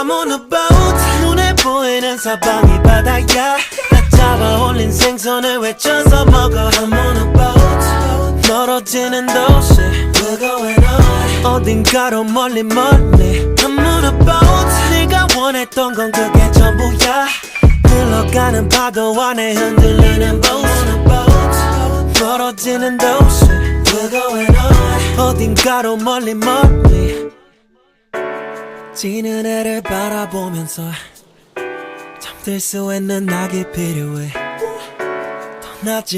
I'm on a boat 눈에 보이는 사방이 바다야 나 잡아 올린 생선을 외쳐서 먹어 I'm on a boat 멀어지는 도시 We're going on 어딘가로 멀리 I'm on a boat 네가 원했던 건 그게 전부야 흘러가는 파도 안에 흔들리는 boat I'm on a boat 멀어지는 도시 We're going on 어딘가로 멀리 지는 해를 바라보면서 잠들 수 있는 낙이 필요해 더 낫지